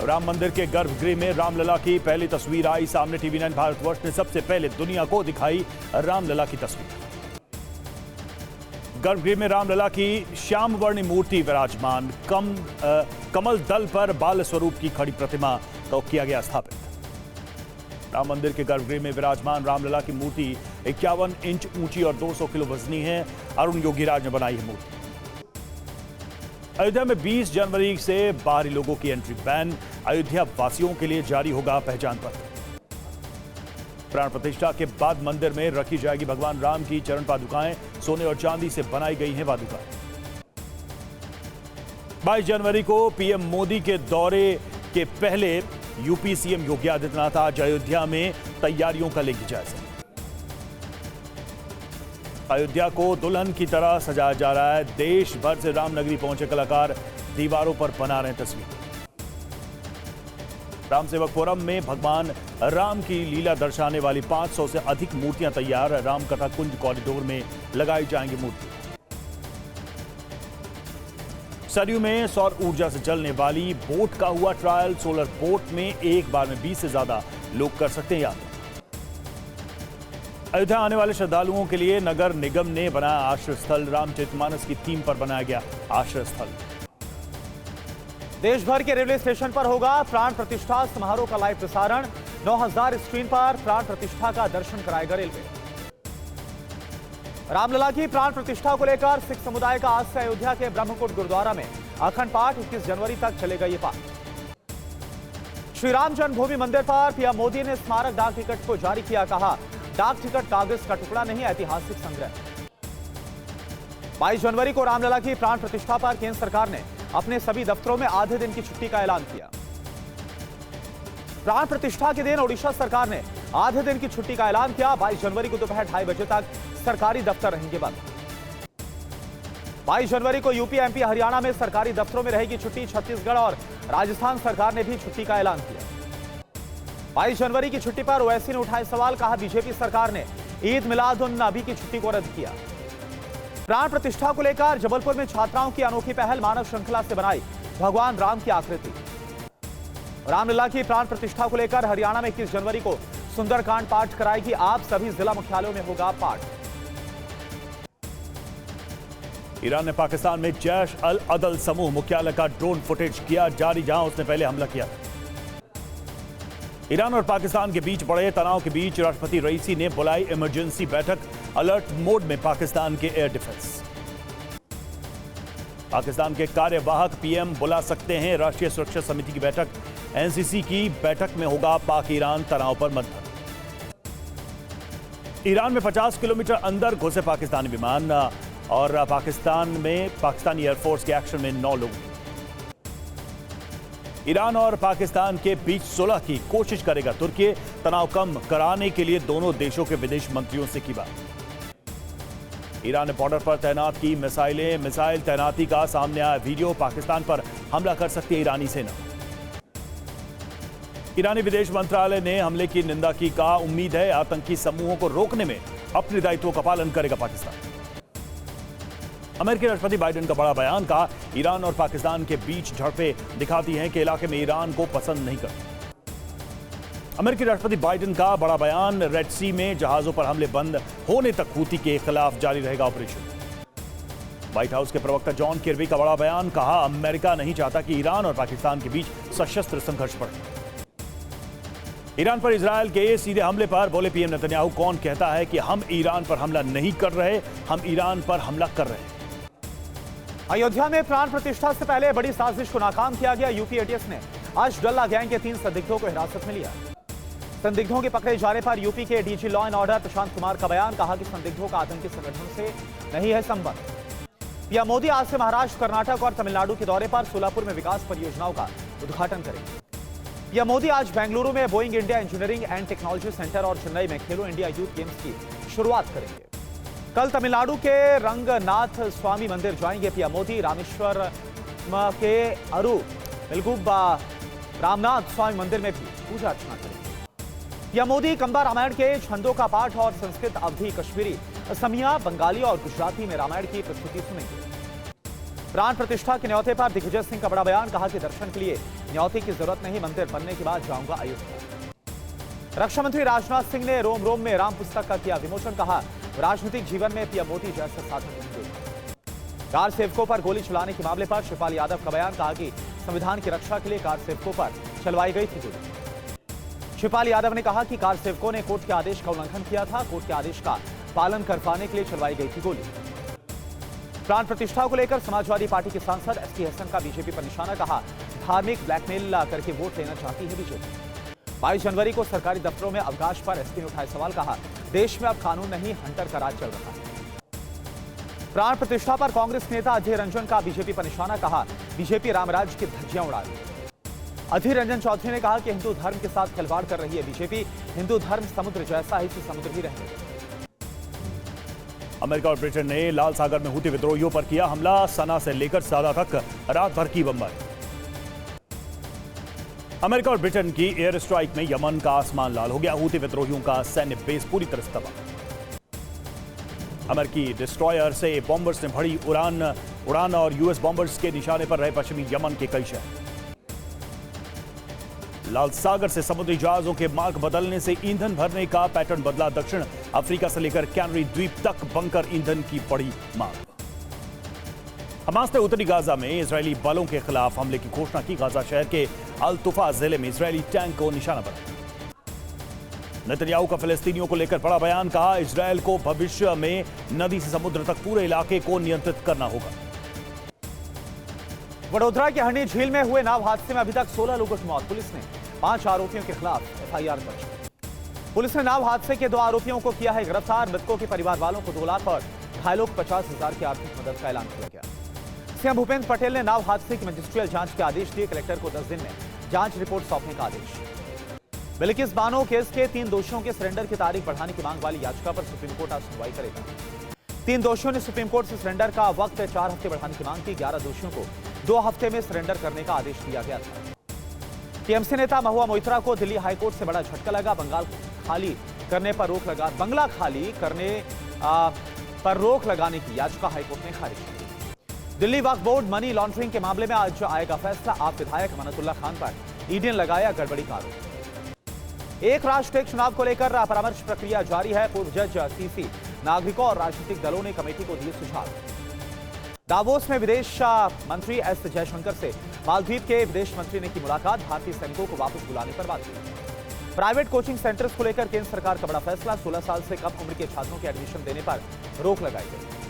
राम मंदिर के गर्भगृह में रामलला की पहली तस्वीर आई सामने। टीवी 9 भारतवर्ष ने सबसे पहले दुनिया को दिखाई रामलला की तस्वीर। गर्भगृह में रामलला की श्यामवर्णी मूर्ति विराजमान। कमल दल पर बाल स्वरूप की खड़ी प्रतिमा को किया गया स्थापित। राम मंदिर के गर्भगृह में विराजमान रामलला की मूर्ति 51 इंच ऊंची और 200 किलो वजनी है। अरुण योगीराज ने बनाई है मूर्ति। अयोध्या में 20 जनवरी से बाहरी लोगों की एंट्री बैन। अयोध्या वासियों के लिए जारी होगा पहचान पत्र। प्राण प्रतिष्ठा के बाद मंदिर में रखी जाएगी भगवान राम की चरण पादुकाएं। सोने और चांदी से बनाई गई हैं पादुकाएं। 22 जनवरी को पीएम मोदी के दौरे के पहले यूपी सीएम योगी आदित्यनाथ आज अयोध्या में तैयारियों का लेंगे जायजा। अयोध्या को दुल्हन की तरह सजाया जा रहा है। देश भर से रामनगरी पहुंचे कलाकार दीवारों पर बना रहे तस्वीर। राम सेवक फोरम में भगवान राम की लीला दर्शाने वाली 500 से अधिक मूर्तियां तैयार। राम कथा कुंज कॉरिडोर में लगाई जाएंगी मूर्ति। सरयू में सौर ऊर्जा से चलने वाली बोट का हुआ ट्रायल। सोलर बोट में एक बार में 20 से ज्यादा लोग कर सकते हैं यात्रा। अयोध्या आने वाले श्रद्धालुओं के लिए नगर निगम ने बनाया आश्रय स्थल। रामचरितमानस की थीम पर बनाया गया आश्रय स्थल। देश भर के रेलवे स्टेशन पर होगा प्राण प्रतिष्ठा समारोह का लाइव प्रसारण। 9000 स्क्रीन पर प्राण प्रतिष्ठा का दर्शन कराएगा रेलवे। रामलला की प्राण प्रतिष्ठा को लेकर सिख समुदाय का आज से अयोध्या के ब्रह्मकुट गुरुद्वारा में अखंड पाठ 21 जनवरी तक चलेगा ये पाठ। श्री राम जन्मभूमि मंदिर पर पीएम मोदी ने स्मारक डाक टिकट को जारी किया। कहा, डाक टिकट कागज का टुकड़ा नहीं, ऐतिहासिक संग्रह। 22 जनवरी को रामलला की प्राण प्रतिष्ठा पर केंद्र सरकार ने अपने सभी दफ्तरों में आधे दिन की छुट्टी का ऐलान किया। प्राण प्रतिष्ठा के दिन ओडिशा सरकार ने आधे दिन की छुट्टी का ऐलान किया। 22 जनवरी को दोपहर 2:30 बजे तक सरकारी दफ्तर रहेंगे बंद। 22 जनवरी को यूपी, एमपी, हरियाणा में सरकारी दफ्तरों में रहेगी छुट्टी। छत्तीसगढ़ और राजस्थान सरकार ने भी छुट्टी का ऐलान किया। 22 जनवरी की छुट्टी पर ओवैसी ने उठाए सवाल। कहा, बीजेपी सरकार ने ईद मिलाद उन नबी की छुट्टी को रद्द किया। प्राण प्रतिष्ठा को लेकर जबलपुर में छात्राओं की अनोखी पहल। मानव श्रृंखला से बनाई भगवान राम की आकृति। रामलला की प्राण प्रतिष्ठा को लेकर हरियाणा में 21 जनवरी को सुंदरकांड पाठ कराएगी आप। सभी जिला मुख्यालयों में होगा पाठ। ईरान ने पाकिस्तान में जैश अल अदल समूह मुख्यालय का ड्रोन फुटेज किया जारी, जहां उसने पहले हमला किया। ईरान और पाकिस्तान के बीच बढ़े तनाव के बीच राष्ट्रपति रईसी ने बुलाई इमरजेंसी बैठक। अलर्ट मोड में पाकिस्तान के एयर डिफेंस। पाकिस्तान के कार्यवाहक पीएम बुला सकते हैं राष्ट्रीय सुरक्षा समिति की बैठक। एनसीसी की बैठक में होगा पाक ईरान तनाव पर मंथन। ईरान में 50 किलोमीटर अंदर घुसे पाकिस्तानी विमान और पाकिस्तान में पाकिस्तानी एयरफोर्स के एक्शन में 9 लोग। ईरान और पाकिस्तान के बीच सुलह की कोशिश करेगा तुर्की। तनाव कम कराने के लिए दोनों देशों के विदेश मंत्रियों से की बात। ईरान ने बॉर्डर पर तैनात की मिसाइल तैनाती का सामने आया वीडियो। पाकिस्तान पर हमला कर सकती है ईरानी सेना। ईरानी विदेश मंत्रालय ने हमले की निंदा की। कहा, उम्मीद है आतंकी समूहों को रोकने में अपने दायित्वों का पालन करेगा पाकिस्तान। अमेरिकी राष्ट्रपति बाइडेन का बड़ा बयान। कहा, ईरान और पाकिस्तान के बीच झड़पें दिखाती हैं कि इलाके में ईरान को पसंद नहीं करते। अमेरिकी राष्ट्रपति बाइडेन का बड़ा बयान। रेड सी में जहाजों पर हमले बंद होने तक हूती के खिलाफ जारी रहेगा ऑपरेशन। व्हाइट हाउस के प्रवक्ता जॉन किर्बी का बड़ा बयान। कहा, अमेरिका नहीं चाहता कि ईरान और पाकिस्तान के बीच सशस्त्र संघर्ष बढ़े। ईरान पर इजरायल के सीधे हमले पर बोले पीएम नेतन्याहू, कौन कहता है कि हम ईरान पर हमला नहीं कर रहे, हम ईरान पर हमला कर रहे हैं। अयोध्या में प्राण प्रतिष्ठा से पहले बड़ी साजिश को नाकाम किया गया। यूपी एटीएस ने अशडल्ला गैंग के 3 संदिग्धों को हिरासत में लिया। संदिग्धों के पकड़े जाने पर यूपी के DG law and order Prashant Kumar का बयान। कहा कि संदिग्धों का आतंकी संगठन से नहीं है संबंध। पीएम मोदी आज से महाराष्ट्र, कर्नाटक और तमिलनाडु के दौरे पर सोलापुर में विकास परियोजनाओं का उद्घाटन करेंगे। पीएम मोदी आज बेंगलुरु में Boeing India engineering and technology centre और चेन्नई में खेलो इंडिया यूथ गेम्स की शुरुआत करेंगे। कल तमिलनाडु के रंगनाथ स्वामी मंदिर जाएंगे पीएम मोदी। रामेश्वर के अरु मिलगुब्बा रामनाथ स्वामी मंदिर में भी पूजा अर्चना करेंगे। पीएम मोदी कंबा रामायण के छंदों का पाठ और संस्कृत, अवधी, कश्मीरी, असमिया, बंगाली और गुजराती में रामायण की प्रस्तुति सुनेंगे। प्राण प्रतिष्ठा के न्योते पर दिग्विजय सिंह का बड़ा बयान। कहा कि दर्शन के लिए न्यौते की जरूरत नहीं, मंदिर बनने के बाद जाऊंगा अयोध्या। रक्षा मंत्री राजनाथ सिंह ने रोम रोम में राम पुस्तक का किया विमोचन। कहा, राजनीतिक जीवन में पीएम मोदी जैसा साधक नहीं देखा। कार सेवकों पर गोली चलाने के मामले पर शिवपाल यादव का बयान। कहा कि संविधान की रक्षा के लिए कार सेवकों पर चलवाई गई थी गोली। शिवपाल यादव ने कहा कि कार सेवकों ने कोर्ट के आदेश का उल्लंघन किया था, कोर्ट के आदेश का पालन करवाने के लिए चलवाई गई थी गोली। प्राण प्रतिष्ठा को लेकर समाजवादी पार्टी के सांसद एसटी हसन का बीजेपी पर निशाना। कहा, धार्मिक ब्लैकमेल करके वोट लेना चाहती है बीजेपी। 22 जनवरी को सरकारी दफ्तरों में अवकाश पर एसपी ने उठाए सवाल। कहा, देश में अब कानून नहीं, हंटर का राज चल रहा है। प्राण प्रतिष्ठा पर कांग्रेस नेता अधीर रंजन का बीजेपी पर निशाना। कहा, बीजेपी रामराज की धज्जियां उड़ा रही है। अधीर रंजन चौधरी ने कहा कि हिंदू धर्म के साथ खिलवाड़ कर रही है बीजेपी। हिंदू धर्म समुद्र जैसा है, इसे समुद्र ही रहने दें। अमेरिका और ब्रिटेन ने लाल सागर में हूती विद्रोहियों पर किया हमला। सना से लेकर सादा तक रात भर की बमबारी। अमेरिका और ब्रिटेन की एयर स्ट्राइक में यमन का आसमान लाल हो गया। हूती विद्रोहियों का सैन्य बेस पूरी तरह से तबाह। अमेरिकी डिस्ट्रॉयर से बॉम्बर्स ने भरी उड़ान और यूएस बॉम्बर्स के निशाने पर रहे पश्चिमी यमन के कई शहर। लाल सागर से समुद्री जहाजों के मार्ग बदलने से ईंधन भरने का पैटर्न बदला। दक्षिण अफ्रीका से लेकर कैनरी द्वीप तक बंकर ईंधन की बड़ी मांग। हमास ने उत्तरी गाजा में इजरायली बलों के खिलाफ हमले की घोषणा की। गाजा शहर के अल तुफा जिले में इजरायली टैंक को निशाना बनाया। नेतन्याहू का फिलिस्तीनियों को लेकर बड़ा बयान। कहा, इजरायल को भविष्य में नदी से समुद्र तक पूरे इलाके को नियंत्रित करना होगा। वडोदरा के हरनी झील में हुए नाव हादसे में अभी तक 16 लोगों की मौत। पुलिस ने 5 आरोपियों के खिलाफ एफआईआर दर्ज की। पुलिस ने नाव हादसे के 2 आरोपियों को किया है गिरफ्तार। मृतकों के परिवार वालों को 2 लाख और घायलों को 50,000 की आर्थिक मदद का ऐलान किया गया। सीएम भूपेंद्र पटेल ने नाव हादसे की मजिस्ट्रियल जांच के आदेश दिए। कलेक्टर को 10 दिन में जांच रिपोर्ट सौंपने का आदेश। बिल्किस बानो केस के 3 दोषियों के सरेंडर की तारीख बढ़ाने की मांग वाली याचिका पर सुप्रीम कोर्ट आज सुनवाई करेगा। 3 दोषियों ने सुप्रीम कोर्ट से सरेंडर का वक्त 4 हफ्ते बढ़ाने की मांग की। 11 दोषियों को 2 हफ्ते में सरेंडर करने का आदेश दिया गया था। टीएमसी नेता महुआ मोइत्रा को दिल्ली हाईकोर्ट से बड़ा झटका लगा। बंगला खाली करने पर रोक लगाने की याचिका हाईकोर्ट ने खारिज की। Delhi Waqf board money laundering के मामले में आज आएगा फैसला। आप विधायक अमानतुल्लाह खान पर ईडी ने लगाया गड़बड़ी का आरोप। एक राष्ट्र एक चुनाव को लेकर परामर्श प्रक्रिया जारी है। पूर्व जज सीसी, नागरिकों और राजनीतिक दलों ने कमेटी को दिए सुझाव। दावोस में विदेश मंत्री एस जयशंकर से मालदीव के विदेश मंत्री ने की मुलाकात। भारतीय सैनिकों को वापस बुलाने पर बात की। प्राइवेट कोचिंग सेंटर्स को लेकर केंद्र सरकार का बड़ा फैसला। 16 साल से कम उम्र के छात्रों के एडमिशन देने पर रोक लगाई गई।